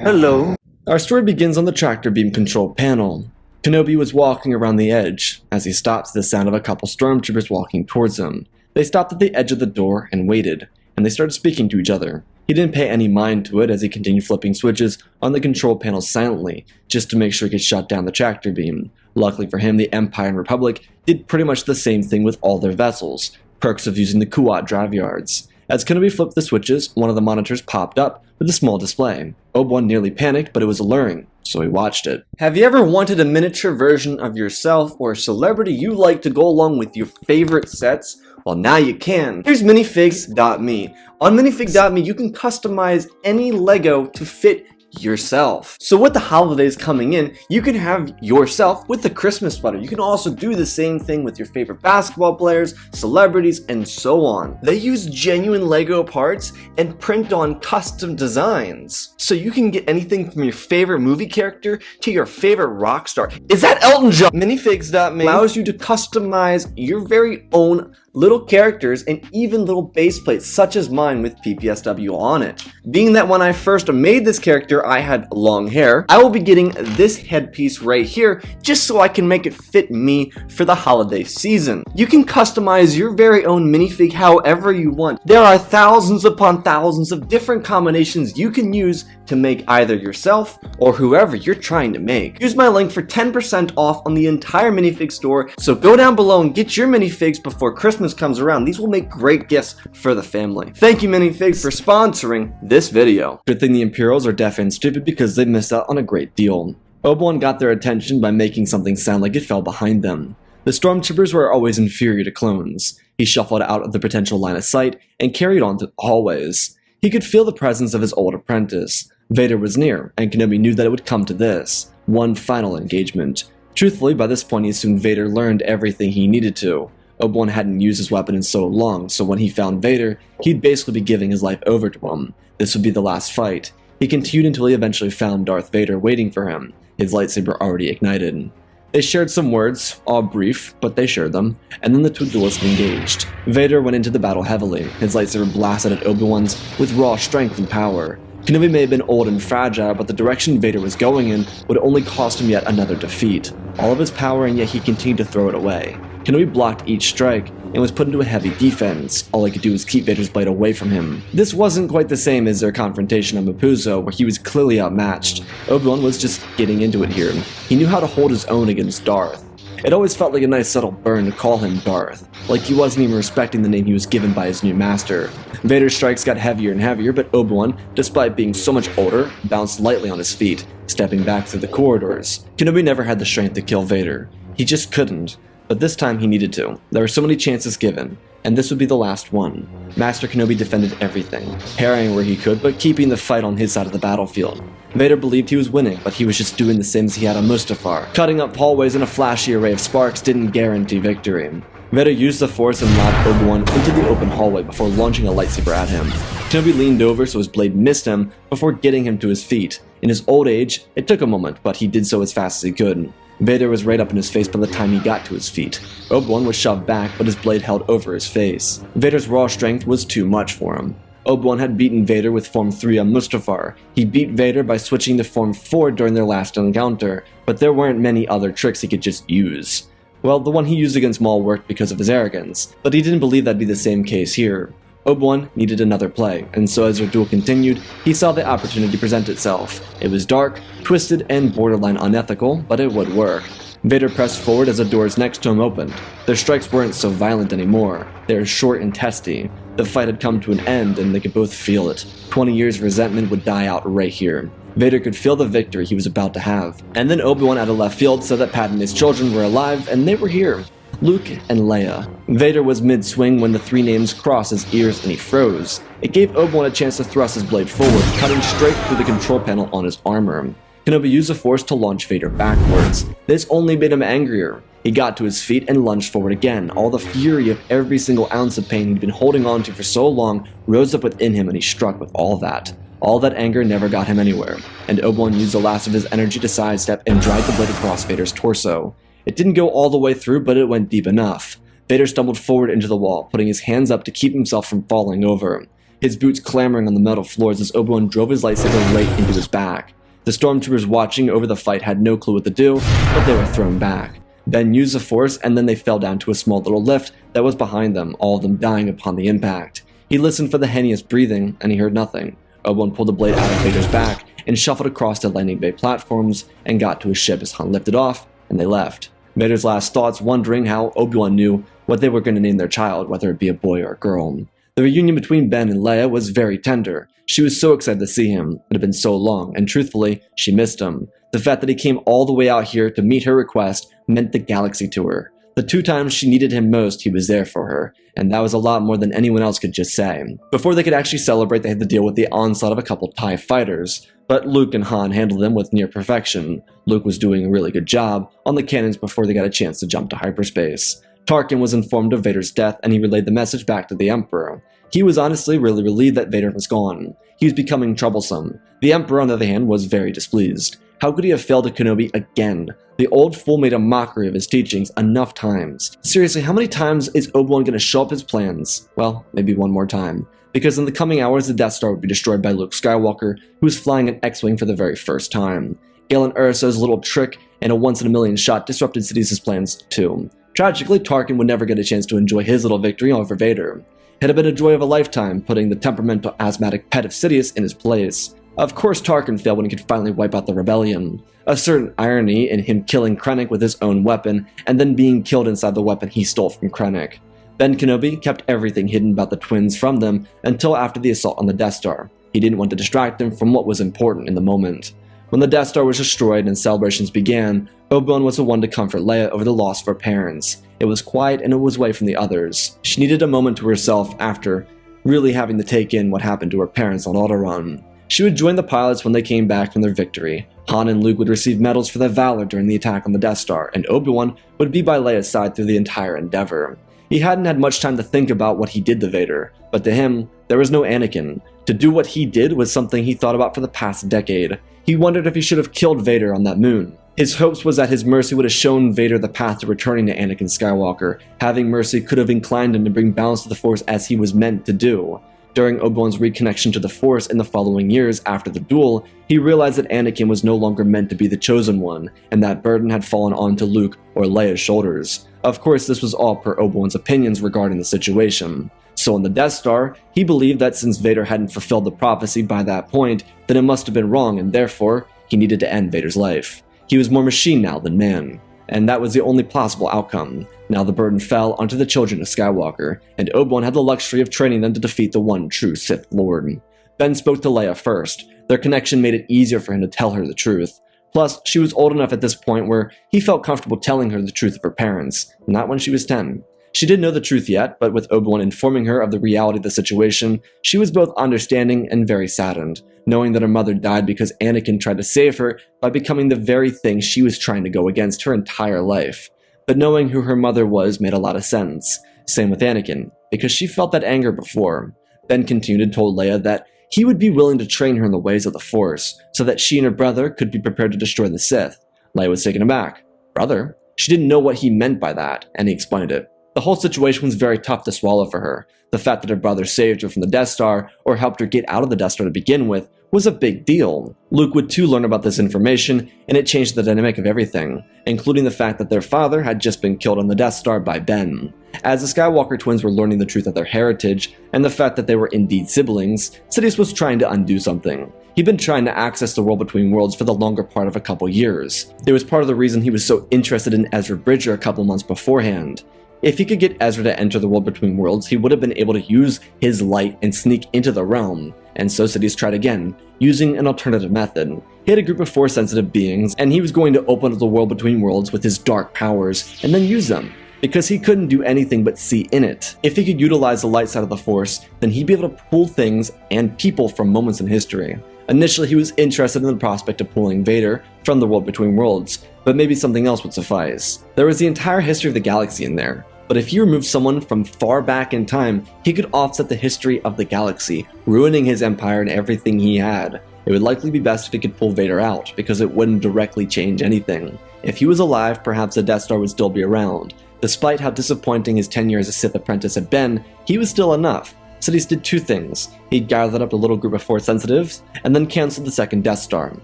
Hello. Our story begins on the tractor beam control panel. Kenobi was walking around the edge as he stopped to the sound of a couple stormtroopers walking towards him. They stopped at the edge of the door and waited, and they started speaking to each other. He didn't pay any mind to it as he continued flipping switches on the control panel silently, just to make sure he could shut down the tractor beam. Luckily for him, the Empire and Republic did pretty much the same thing with all their vessels, perks of using the Kuat drive yards. As Kenobi flipped the switches, one of the monitors popped up with a small display. Obi-Wan nearly panicked, but it was alluring, so he watched it. Have you ever wanted a miniature version of yourself or a celebrity you like to go along with your favorite sets? Well, now you can. Here's minifigs.me. On minifig.me, you can customize any Lego to fit yourself. So with the holidays coming in, you can have yourself with the Christmas sweater. You can also do the same thing with your favorite basketball players, celebrities, and so on. They use genuine Lego parts and print on custom designs. So you can get anything from your favorite movie character to your favorite rock star. Is that Elton John? Minifigs.me allows you to customize your very own little characters and even little base plates such as mine with ppsw on it. Being that when I first made this character I had long hair, I will be getting this headpiece right here just so I can make it fit me for the holiday season. You can customize your very own minifig however you want. There are thousands upon thousands of different combinations you can use to make either yourself or whoever you're trying to make. Use my link for 10% off on the entire minifig store, so go down below and get your minifigs before Christmas comes around. These will make great gifts for the family. Thank you minifigs for sponsoring this video. Good thing the Imperials are deaf and stupid because they missed out on a great deal. Obi-Wan got their attention by making something sound like it fell behind them. The stormtroopers were always inferior to clones. He shuffled out of the potential line of sight and carried on to the hallways. He could feel the presence of his old apprentice. Vader was near, and Kenobi knew that it would come to this. One final engagement. Truthfully, by this point he assumed Vader learned everything he needed to. Obi-Wan hadn't used his weapon in so long, so when he found Vader, he'd basically be giving his life over to him. This would be the last fight. He continued until he eventually found Darth Vader waiting for him, his lightsaber already ignited. They shared some words, all brief, but they shared them, and then the two duelists engaged. Vader went into the battle heavily, his lightsaber blasted at Obi-Wan's with raw strength and power. Kenobi may have been old and fragile, but the direction Vader was going in would only cost him yet another defeat. All of his power, and yet he continued to throw it away. Kenobi blocked each strike and was put into a heavy defense. All he could do was keep Vader's blade away from him. This wasn't quite the same as their confrontation on Mapuzo, where he was clearly outmatched. Obi-Wan was just getting into it here. He knew how to hold his own against Darth. It always felt like a nice subtle burn to call him Darth, like he wasn't even respecting the name he was given by his new master. Vader's strikes got heavier and heavier, but Obi-Wan, despite being so much older, bounced lightly on his feet, stepping back through the corridors. Kenobi never had the strength to kill Vader. He just couldn't. But this time he needed to. There were so many chances given, and this would be the last one. Master Kenobi defended everything, parrying where he could, but keeping the fight on his side of the battlefield. Vader believed he was winning, but he was just doing the same as he had on Mustafar. Cutting up hallways in a flashy array of sparks didn't guarantee victory. Vader used the Force and lobbed Obi-Wan into the open hallway before launching a lightsaber at him. Kenobi leaned over so his blade missed him before getting him to his feet. In his old age, it took a moment, but he did so as fast as he could. Vader was right up in his face by the time he got to his feet. Obi-Wan was shoved back, but his blade held over his face. Vader's raw strength was too much for him. Obi-Wan had beaten Vader with Form 3 on Mustafar. He beat Vader by switching to Form 4 during their last encounter, but there weren't many other tricks he could just use. Well, the one he used against Maul worked because of his arrogance, but he didn't believe that'd be the same case here. Obi-Wan needed another play, and so as their duel continued, he saw the opportunity present itself. It was dark, twisted, and borderline unethical, but it would work. Vader pressed forward as the doors next to him opened. Their strikes weren't so violent anymore. They were short and testy. The fight had come to an end, and they could both feel it. 20 years of resentment would die out right here. Vader could feel the victory he was about to have. And then Obi-Wan out of left field said that Padme's children were alive, and they were here. Luke and Leia. Vader was mid-swing when the three names crossed his ears and he froze. It gave Obi-Wan a chance to thrust his blade forward, cutting straight through the control panel on his armor. Kenobi used the Force to launch Vader backwards. This only made him angrier. He got to his feet and lunged forward again. All the fury of every single ounce of pain he'd been holding on to for so long rose up within him, and he struck with all that. All that anger never got him anywhere, and Obi-Wan used the last of his energy to sidestep and drive the blade across Vader's torso. It didn't go all the way through, but it went deep enough. Vader stumbled forward into the wall, putting his hands up to keep himself from falling over. His boots clamoring on the metal floors as Obi-Wan drove his lightsaber right into his back. The stormtroopers watching over the fight had no clue what to do, but they were thrown back. Ben used the Force, and then they fell down to a small little lift that was behind them, all of them dying upon the impact. He listened for the heinous breathing, and he heard nothing. Obi-Wan pulled the blade out of Vader's back and shuffled across the landing bay platforms and got to his ship as Han lifted off, and they left. Vader's last thoughts wondering how Obi-Wan knew what they were going to name their child, whether it be a boy or a girl. The reunion between Ben and Leia was very tender. She was so excited to see him. It had been so long, and truthfully, she missed him. The fact that he came all the way out here to meet her request meant the galaxy to her. The 2 times she needed him most, he was there for her, and that was a lot more than anyone else could just say. Before they could actually celebrate, they had to deal with the onslaught of a couple TIE fighters, but Luke and Han handled them with near perfection. Luke was doing a really good job on the cannons before they got a chance to jump to hyperspace. Tarkin was informed of Vader's death, and he relayed the message back to the Emperor. He was honestly really relieved that Vader was gone. He was becoming troublesome. The Emperor, on the other hand, was very displeased. How could he have failed Kenobi again? The old fool made a mockery of his teachings enough times. Seriously, how many times is Obi-Wan going to show up his plans? Well, maybe one more time. Because in the coming hours, the Death Star would be destroyed by Luke Skywalker, who was flying an X-Wing for the very first time. Galen Erso's little trick and a once-in-a-million shot disrupted Sidious's plans too. Tragically, Tarkin would never get a chance to enjoy his little victory over Vader. It had been a joy of a lifetime, putting the temperamental asthmatic pet of Sidious in his place. Of course, Tarkin failed when he could finally wipe out the rebellion. A certain irony in him killing Krennic with his own weapon, and then being killed inside the weapon he stole from Krennic. Ben Kenobi kept everything hidden about the twins from them until after the assault on the Death Star. He didn't want to distract them from what was important in the moment. When the Death Star was destroyed and celebrations began, Obi-Wan was the one to comfort Leia over the loss of her parents. It was quiet and it was away from the others. She needed a moment to herself after really having to take in what happened to her parents on Alderaan. She would join the pilots when they came back from their victory. Han and Luke would receive medals for their valor during the attack on the Death Star, and Obi-Wan would be by Leia's side through the entire endeavor. He hadn't had much time to think about what he did to Vader, but to him, there was no Anakin. To do what he did was something he thought about for the past decade. He wondered if he should have killed Vader on that moon. His hopes was that his mercy would have shown Vader the path to returning to Anakin Skywalker. Having mercy could have inclined him to bring balance to the Force as he was meant to do. During Obi-Wan's reconnection to the Force in the following years after the duel, he realized that Anakin was no longer meant to be the chosen one, and that burden had fallen onto Luke or Leia's shoulders. Of course, this was all per Obi-Wan's opinions regarding the situation. So on the Death Star, he believed that since Vader hadn't fulfilled the prophecy by that point, then it must have been wrong, and therefore, he needed to end Vader's life. He was more machine now than man, and that was the only possible outcome. Now the burden fell onto the children of Skywalker, and Obi-Wan had the luxury of training them to defeat the one true Sith Lord. Ben spoke to Leia first. Their connection made it easier for him to tell her the truth. Plus, she was old enough at this point where he felt comfortable telling her the truth of her parents, not when she was 10. She didn't know the truth yet, but with Obi-Wan informing her of the reality of the situation, she was both understanding and very saddened, knowing that her mother died because Anakin tried to save her by becoming the very thing she was trying to go against her entire life. But knowing who her mother was made a lot of sense. Same with Anakin, because she felt that anger before. Ben continued and told Leia that he would be willing to train her in the ways of the Force, so that she and her brother could be prepared to destroy the Sith. Leia was taken aback. Brother? She didn't know what he meant by that, and he explained it. The whole situation was very tough to swallow for her. The fact that her brother saved her from the Death Star, or helped her get out of the Death Star to begin with, was a big deal. Luke would too learn about this information, and it changed the dynamic of everything, including the fact that their father had just been killed on the Death Star by Ben. As the Skywalker twins were learning the truth of their heritage, and the fact that they were indeed siblings, Sidious was trying to undo something. He'd been trying to access the world between worlds for the longer part of a couple years. It was part of the reason he was so interested in Ezra Bridger a couple months beforehand. If he could get Ezra to enter the world between worlds, he would have been able to use his light and sneak into the realm. And so Sidious tried again, using an alternative method. He had a group of Force-sensitive beings, and he was going to open up the world between worlds with his dark powers, and then use them, because he couldn't do anything but see in it. If he could utilize the light side of the Force, then he'd be able to pull things and people from moments in history. Initially, he was interested in the prospect of pulling Vader from the world between worlds, but maybe something else would suffice. There was the entire history of the galaxy in there, but if he removed someone from far back in time, he could offset the history of the galaxy, ruining his empire and everything he had. It would likely be best if he could pull Vader out, because it wouldn't directly change anything. If he was alive, perhaps the Death Star would still be around. Despite how disappointing his tenure as a Sith apprentice had been, he was still enough. Sidious did two things. He gathered up a little group of Force sensitives, and then canceled the second Death Star.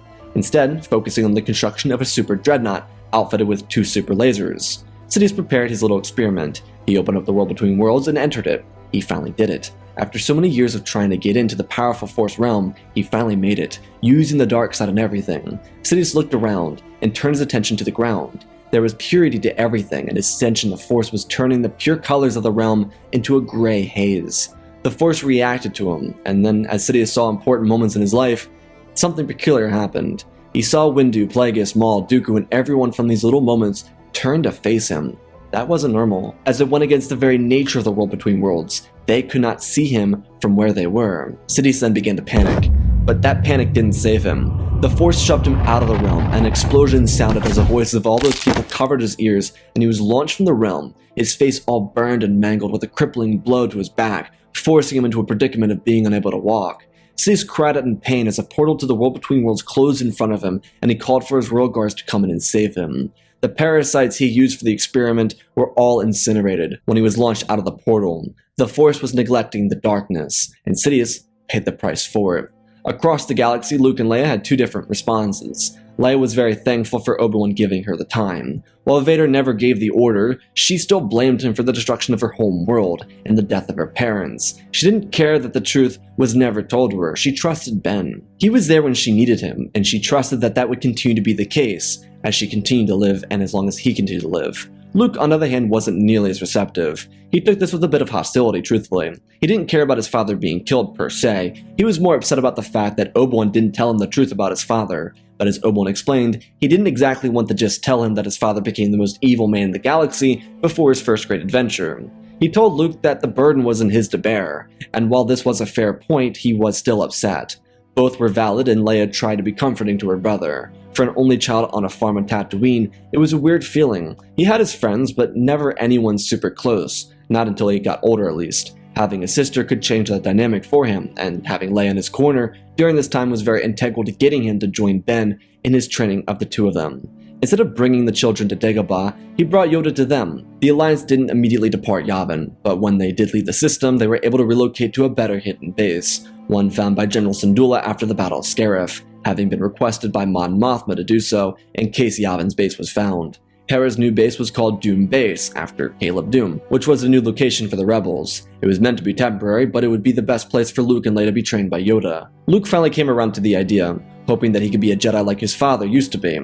instead focusing on the construction of a super dreadnought outfitted with 2 super lasers. Sidious prepared his little experiment. He opened up the world between worlds and entered it. He finally did it. After so many years of trying to get into the powerful Force realm, he finally made it, using the dark side and everything. Sidious looked around and turned his attention to the ground. There was purity to everything, and his stench in the Force was turning the pure colors of the realm into a gray haze. The Force reacted to him, and then as Sidious saw important moments in his life, something peculiar happened. He saw Windu, Plagueis, Maul, Dooku, and everyone from these little moments turn to face him. That wasn't normal, as it went against the very nature of the world between worlds. They could not see him from where they were. Sidious then began to panic, but that panic didn't save him. The Force shoved him out of the realm, and an explosion sounded as the voices of all those people covered his ears, and he was launched from the realm, his face all burned and mangled with a crippling blow to his back, forcing him into a predicament of being unable to walk. Sidious cried out in pain as a portal to the world between worlds closed in front of him, and he called for his royal guards to come in and save him. The parasites he used for the experiment were all incinerated when he was launched out of the portal. The Force was neglecting the darkness, and Sidious paid the price for it. Across the galaxy, Luke and Leia had 2 different responses. Leia was very thankful for Obi-Wan giving her the time. While Vader never gave the order, she still blamed him for the destruction of her home world and the death of her parents. She didn't care that the truth was never told to her. She trusted Ben. He was there when she needed him, and she trusted that that would continue to be the case as she continued to live and as long as he continued to live. Luke, on the other hand, wasn't nearly as receptive. He took this with a bit of hostility, truthfully. He didn't care about his father being killed, per se. He was more upset about the fact that Obi-Wan didn't tell him the truth about his father. But as Obi-Wan explained, he didn't exactly want to just tell him that his father became the most evil man in the galaxy before his first great adventure. He told Luke that the burden wasn't his to bear, and while this was a fair point, he was still upset. Both were valid, and Leia tried to be comforting to her brother. For an only child on a farm on Tatooine, it was a weird feeling. He had his friends, but never anyone super close. Not until he got older, at least. Having a sister could change that dynamic for him, and having Leia in his corner during this time was very integral to getting him to join Ben in his training of the 2 of them. Instead of bringing the children to Dagobah, he brought Yoda to them. The Alliance didn't immediately depart Yavin, but when they did leave the system, they were able to relocate to a better hidden base, one found by General Syndulla after the Battle of Scarif, having been requested by Mon Mothma to do so in case Yavin's base was found. Hera's new base was called Doom Base, after Caleb Doom, which was a new location for the rebels. It was meant to be temporary, but it would be the best place for Luke and Leia to be trained by Yoda. Luke finally came around to the idea, hoping that he could be a Jedi like his father used to be.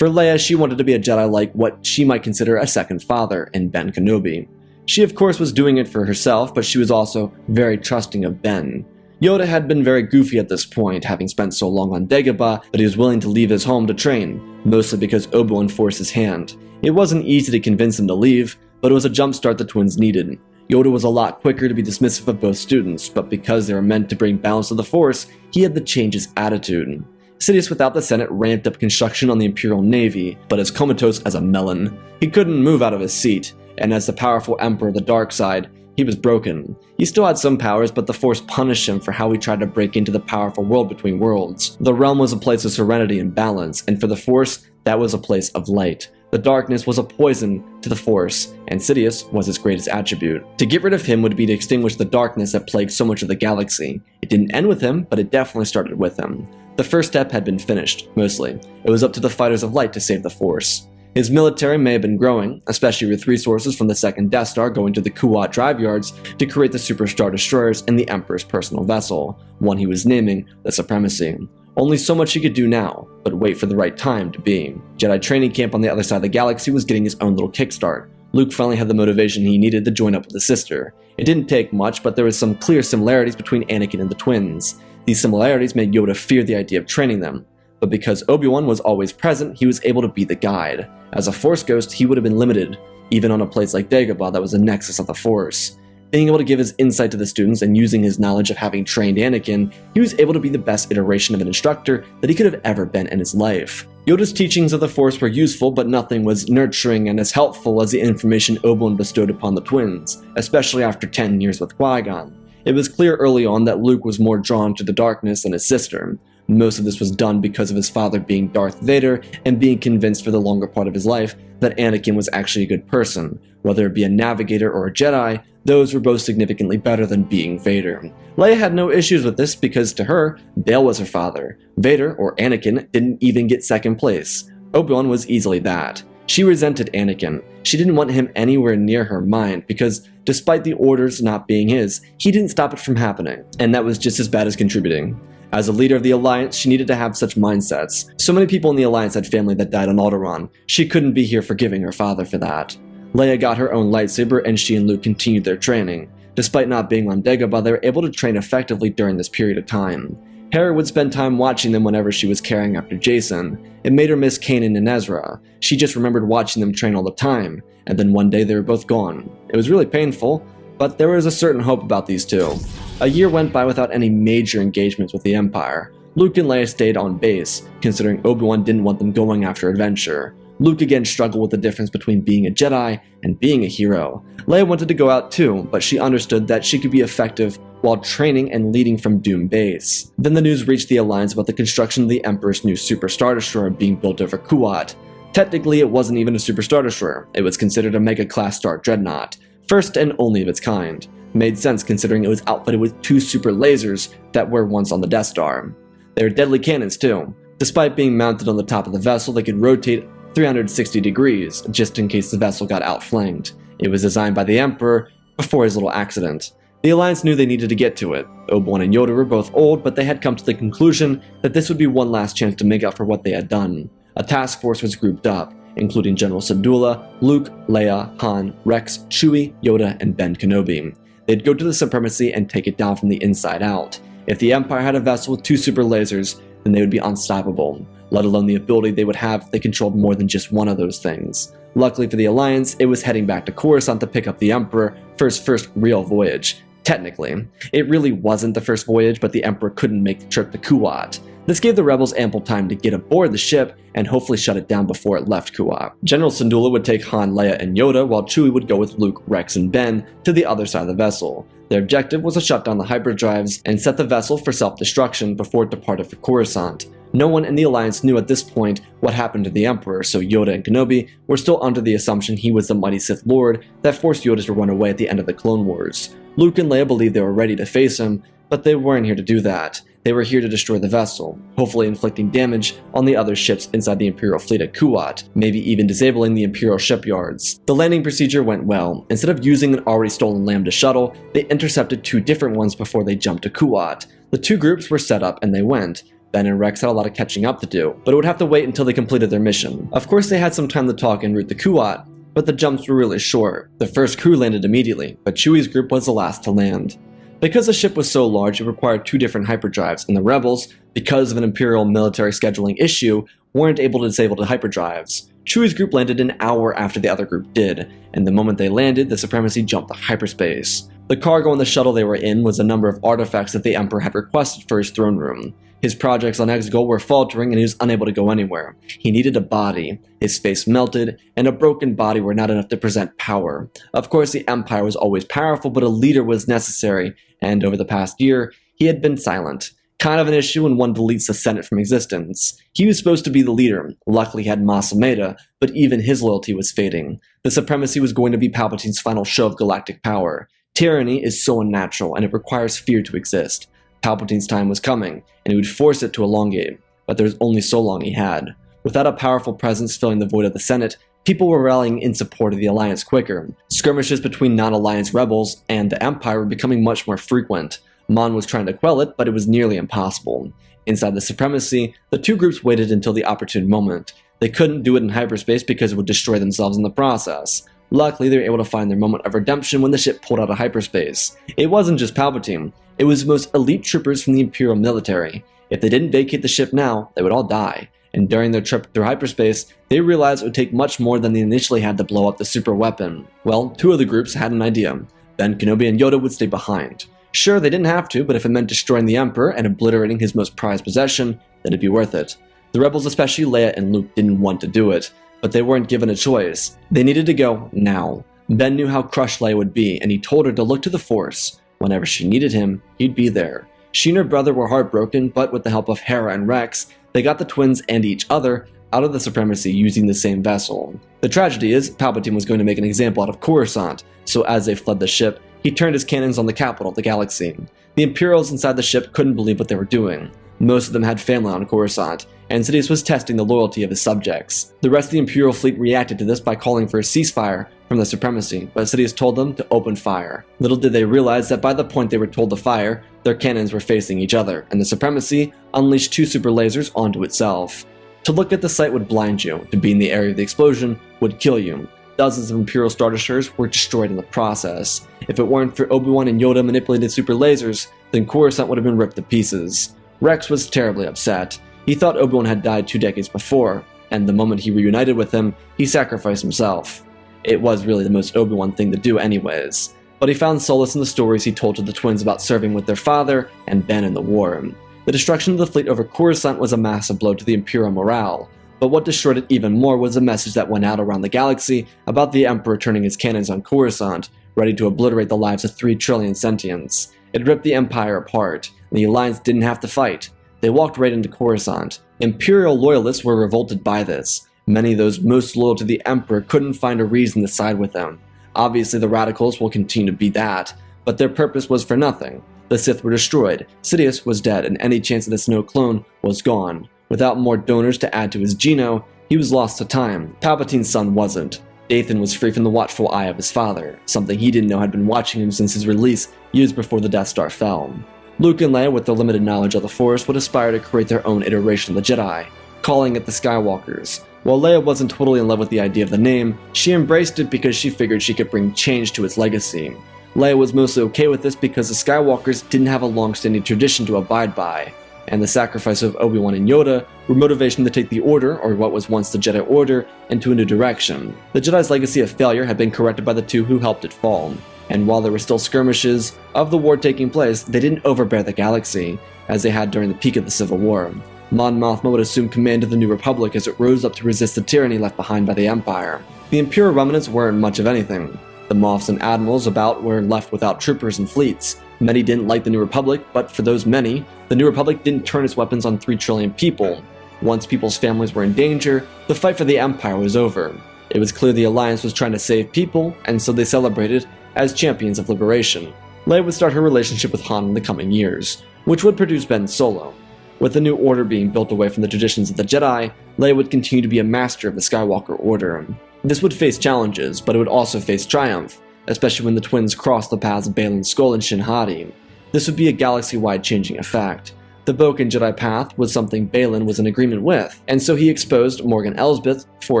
For Leia, she wanted to be a Jedi like what she might consider a second father in Ben Kenobi. She of course was doing it for herself, but she was also very trusting of Ben. Yoda had been very goofy at this point, having spent so long on Dagobah that he was willing to leave his home to train, mostly because Obi-Wan forced his hand. It wasn't easy to convince him to leave, but it was a jumpstart the twins needed. Yoda was a lot quicker to be dismissive of both students, but because they were meant to bring balance to the Force, he had to change his attitude. Sidious without the Senate ramped up construction on the Imperial Navy, but as comatose as a melon. He couldn't move out of his seat, and as the powerful Emperor of the Dark Side, he was broken. He still had some powers, but the Force punished him for how he tried to break into the powerful world between worlds. The realm was a place of serenity and balance, and for the Force, that was a place of light. The darkness was a poison to the Force, and Sidious was its greatest attribute. To get rid of him would be to extinguish the darkness that plagued so much of the galaxy. It didn't end with him, but it definitely started with him. The first step had been finished, mostly. It was up to the Fighters of Light to save the Force. His military may have been growing, especially with resources from the second Death Star going to the Kuat drive yards to create the Superstar Destroyers and the Emperor's personal vessel, one he was naming the Supremacy. Only so much he could do now, but wait for the right time to be. Jedi training camp on the other side of the galaxy was getting his own little kickstart. Luke finally had the motivation he needed to join up with his sister. It didn't take much, but there was some clear similarities between Anakin and the twins. These similarities made Yoda fear the idea of training them. But because Obi-Wan was always present, he was able to be the guide. As a Force ghost, he would have been limited, even on a place like Dagobah that was a nexus of the Force. Being able to give his insight to the students and using his knowledge of having trained Anakin, he was able to be the best iteration of an instructor that he could have ever been in his life. Yoda's teachings of the Force were useful, but nothing was nurturing and as helpful as the information Obi-Wan bestowed upon the twins, especially after 10 years with Qui-Gon. It was clear early on that Luke was more drawn to the darkness than his sister. Most of this was done because of his father being Darth Vader and being convinced for the longer part of his life that Anakin was actually a good person. Whether it be a navigator or a Jedi, those were both significantly better than being Vader. Leia had no issues with this because to her, Bail was her father. Vader, or Anakin, didn't even get second place. Obi-Wan was easily that. She resented Anakin. She didn't want him anywhere near her mind because, despite the orders not being his, he didn't stop it from happening, and that was just as bad as contributing. As a leader of the Alliance, she needed to have such mindsets. So many people in the Alliance had family that died on Alderaan. She couldn't be here forgiving her father for that. Leia got her own lightsaber and she and Luke continued their training. Despite not being on Dagobah, they were able to train effectively during this period of time. Hera would spend time watching them whenever she was carrying after Jason. It made her miss Kanan and Ezra. She just remembered watching them train all the time, and then one day they were both gone. It was really painful, but there was a certain hope about these two. A year went by without any major engagements with the Empire. Luke and Leia stayed on base, considering Obi-Wan didn't want them going after adventure. Luke again struggled with the difference between being a Jedi and being a hero. Leia wanted to go out too, but she understood that she could be effective while training and leading from Doom Base. Then the news reached the Alliance about the construction of the Emperor's new Super Star Destroyer being built over Kuat. Technically, it wasn't even a Super Star Destroyer. It was considered a Mega-class Star Dreadnought, first and only of its kind. Made sense considering it was outfitted with 2 super lasers that were once on the Death Star. They were deadly cannons too. Despite being mounted on the top of the vessel, they could rotate 360 degrees, just in case the vessel got outflanked. It was designed by the Emperor before his little accident. The Alliance knew they needed to get to it. Obi-Wan and Yoda were both old, but they had come to the conclusion that this would be one last chance to make up for what they had done. A task force was grouped up, including General Syndulla, Luke, Leia, Han, Rex, Chewie, Yoda, and Ben Kenobi. They'd go to the Supremacy and take it down from the inside out. If the Empire had a vessel with 2 super lasers, then they would be unstoppable, let alone the ability they would have if they controlled more than just one of those things. Luckily for the Alliance, it was heading back to Coruscant to pick up the Emperor for his first real voyage. Technically, it really wasn't the first voyage, but the Emperor couldn't make the trip to Kuat. This gave the rebels ample time to get aboard the ship and hopefully shut it down before it left Kuat. General Syndulla would take Han, Leia, and Yoda, while Chewie would go with Luke, Rex, and Ben to the other side of the vessel. Their objective was to shut down the hyperdrives and set the vessel for self-destruction before it departed for Coruscant. No one in the Alliance knew at this point what happened to the Emperor, so Yoda and Kenobi were still under the assumption he was the mighty Sith Lord that forced Yoda to run away at the end of the Clone Wars. Luke and Leia believed they were ready to face him, but they weren't here to do that. They were here to destroy the vessel, hopefully inflicting damage on the other ships inside the Imperial fleet at Kuat, maybe even disabling the Imperial shipyards. The landing procedure went well. Instead of using an already stolen Lambda shuttle, they intercepted 2 different ones before they jumped to Kuat. The 2 groups were set up and they went. Ben and Rex had a lot of catching up to do, but it would have to wait until they completed their mission. Of course they had some time to talk en route to Kuat, but the jumps were really short. The first crew landed immediately, but Chewie's group was the last to land. Because the ship was so large, it required 2 different hyperdrives, and the rebels, because of an Imperial military scheduling issue, weren't able to disable the hyperdrives. Chewie's group landed an hour after the other group did, and the moment they landed, the Supremacy jumped to hyperspace. The cargo on the shuttle they were in was a number of artifacts that the Emperor had requested for his throne room. His projects on Exegol were faltering and he was unable to go anywhere. He needed a body. His face melted, and a broken body were not enough to present power. Of course, the Empire was always powerful, but a leader was necessary, and over the past year, he had been silent. Kind of an issue when one deletes the Senate from existence. He was supposed to be the leader. Luckily he had Mas Amedda, but even his loyalty was fading. The Supremacy was going to be Palpatine's final show of galactic power. Tyranny is so unnatural, and it requires fear to exist. Palpatine's time was coming, and he would force it to elongate, but there was only so long he had. Without a powerful presence filling the void of the Senate, people were rallying in support of the Alliance quicker. Skirmishes between non-Alliance rebels and the Empire were becoming much more frequent. Mon was trying to quell it, but it was nearly impossible. Inside the Supremacy, the 2 groups waited until the opportune moment. They couldn't do it in hyperspace because it would destroy themselves in the process. Luckily, they were able to find their moment of redemption when the ship pulled out of hyperspace. It wasn't just Palpatine. It was the most elite troopers from the Imperial military. If they didn't vacate the ship now, they would all die. And during their trip through hyperspace, they realized it would take much more than they initially had to blow up the super weapon. Well, 2 of the groups had an idea. Ben Kenobi and Yoda would stay behind. Sure, they didn't have to, but if it meant destroying the Emperor and obliterating his most prized possession, then it'd be worth it. The rebels, especially Leia and Luke, didn't want to do it, but they weren't given a choice. They needed to go now. Ben knew how crushed Leia would be, and he told her to look to the Force. Whenever she needed him, he'd be there. She and her brother were heartbroken, but with the help of Hera and Rex, they got the twins and each other out of the supremacy using the same vessel. The tragedy is, Palpatine was going to make an example out of Coruscant, so as they fled the ship, he turned his cannons on the capital of the galaxy. The Imperials inside the ship couldn't believe what they were doing. Most of them had family on Coruscant, and Sidious was testing the loyalty of his subjects. The rest of the Imperial fleet reacted to this by calling for a ceasefire from the supremacy, but Sidious told them to open fire. Little did they realize that by the point they were told to fire, their cannons were facing each other, and the supremacy unleashed 2 super lasers onto itself. To look at the sight would blind you, to be in the area of the explosion would kill you. Dozens of Imperial Star Destroyers were destroyed in the process. If it weren't for Obi-Wan and Yoda manipulated super lasers, then Coruscant would have been ripped to pieces. Rex was terribly upset. He thought Obi-Wan had died 2 decades before, and the moment he reunited with him, he sacrificed himself. It was really the most Obi-Wan thing to do anyways, but he found solace in the stories he told to the twins about serving with their father and Ben in the war. The destruction of the fleet over Coruscant was a massive blow to the Imperial morale, but what destroyed it even more was a message that went out around the galaxy about the Emperor turning his cannons on Coruscant, ready to obliterate the lives of 3 trillion sentients. It ripped the Empire apart, and the Alliance didn't have to fight. They walked right into Coruscant. Imperial loyalists were revolted by this. Many of those most loyal to the Emperor couldn't find a reason to side with him. Obviously the Radicals will continue to be that, but their purpose was for nothing. The Sith were destroyed, Sidious was dead, and any chance at a Snow clone was gone. Without more donors to add to his geno, he was lost to time. Palpatine's son wasn't. Dathan was free from the watchful eye of his father, something he didn't know had been watching him since his release years before the Death Star fell. Luke and Leia, with their limited knowledge of the Force, would aspire to create their own iteration of the Jedi, calling it the Skywalkers. While Leia wasn't totally in love with the idea of the name, she embraced it because she figured she could bring change to its legacy. Leia was mostly okay with this because the Skywalkers didn't have a long-standing tradition to abide by, and the sacrifice of Obi-Wan and Yoda were motivation to take the Order, or what was once the Jedi Order, into a new direction. The Jedi's legacy of failure had been corrected by the 2 who helped it fall, and while there were still skirmishes of the war taking place, they didn't overbear the galaxy, as they had during the peak of the Civil War. Mon Mothma would assume command of the New Republic as it rose up to resist the tyranny left behind by the Empire. The Imperial remnants weren't much of anything. The Moffs and Admirals about were left without troopers and fleets. Many didn't like the New Republic, but for those many, the New Republic didn't turn its weapons on 3 trillion people. Once people's families were in danger, the fight for the Empire was over. It was clear the Alliance was trying to save people, and so they celebrated as champions of liberation. Leia would start her relationship with Han in the coming years, which would produce Ben Solo. With the New Order being built away from the traditions of the Jedi, Leia would continue to be a master of the Skywalker Order. This would face challenges, but it would also face triumph, especially when the twins crossed the paths of Baylan Skoll and Shin Hati. This would be a galaxy-wide changing effect. The Boken Jedi path was something Baylan was in agreement with, and so he exposed Morgan Elsbeth for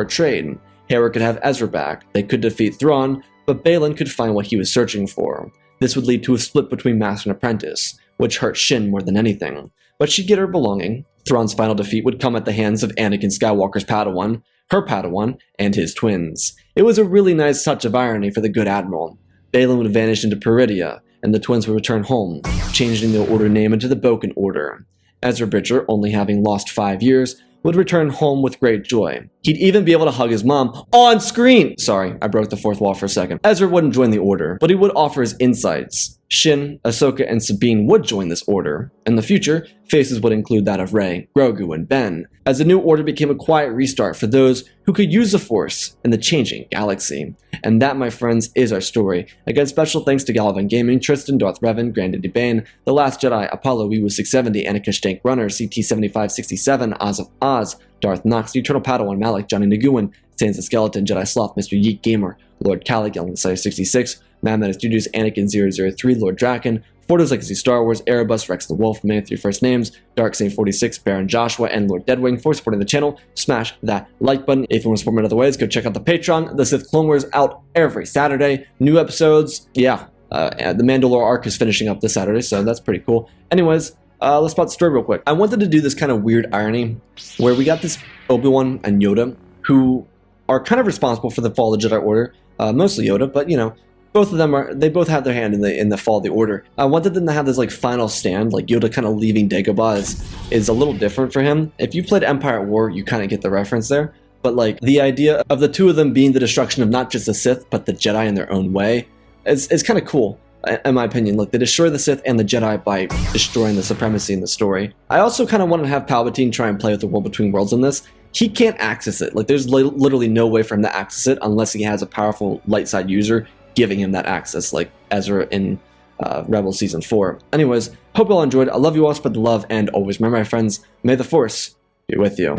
a trade. Hera could have Ezra back, they could defeat Thrawn, but Baylan could find what he was searching for. This would lead to a split between Master and Apprentice, which hurt Shin more than anything. But she'd get her belonging. Thrawn's final defeat would come at the hands of Anakin Skywalker's Padawan, her Padawan, and his twins. It was a really nice touch of irony for the good Admiral. Baylan would vanish into Peridia, and the twins would return home, changing the Order name into the Boken Order. Ezra Bridger, only having lost 5 years, would return home with great joy. He'd even be able to hug his mom on screen! Sorry, I broke the fourth wall for a second. Ezra wouldn't join the Order, but he would offer his insights. Shin, Ahsoka, and Sabine would join this Order. In the future, faces would include that of Rey, Grogu, and Ben, as the New Order became a quiet restart for those who could use the Force in the changing galaxy. And that, my friends, is our story. Again, special thanks to Gallivan Gaming, Tristan, Darth Revan, Granddaddy Bane, The Last Jedi, Apollo, Weewu 670, Anakish Dank Runner, CT7567, Oz of Oz, Darth Nox, The Eternal Padawan, Malik, Johnny Naguin, Sans the Skeleton, Jedi Sloth, Mr. Yeet Gamer, Lord Calic, Ellen Sire 66, Madman Studios, Anakin 003, Lord Draken, Fordo's Legacy Star Wars, Erebus, Rex the Wolf, Many 3 First Names, Dark Saint 46, Baron Joshua, and Lord Deadwing. For supporting the channel, smash that like button. If you want to support me in other ways, go check out the Patreon. The Sith Clone Wars out every Saturday. New episodes, the Mandalore arc is finishing up this Saturday, so that's pretty cool. Anyways, let's spot the story real quick. I wanted to do this kind of weird irony, where we got this Obi-Wan and Yoda, who are kind of responsible for the fall of the Jedi Order. Mostly Yoda, but you know, both of them they both have their hand in the fall of the Order. I wanted them to have this like final stand, like Yoda kind of leaving Dagobah is a little different for him. If you played Empire at War, you kind of get the reference there. But like the idea of the two of them being the destruction of not just the Sith, but the Jedi in their own way is kind of cool. in my opinion. Look, they destroy the Sith and the Jedi by destroying the supremacy in the story. I also kind of want to have Palpatine try and play with the world between worlds in this. He can't access it. Like, there's literally no way for him to access it unless he has a powerful light side user giving him that access, like Ezra in Rebels Season 4. Anyways, hope you all enjoyed. I love you all, spread the love, and always remember, my friends, may the Force be with you.